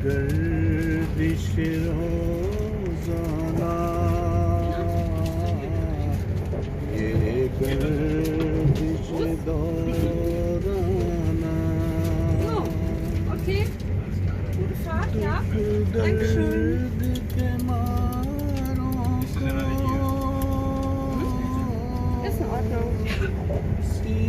गर्दिश रोज़ाना, ये गर्दिश दौराना। Okay. Gute Fahrt, ja. दर्द के मारों को Ist in Ordnung. सी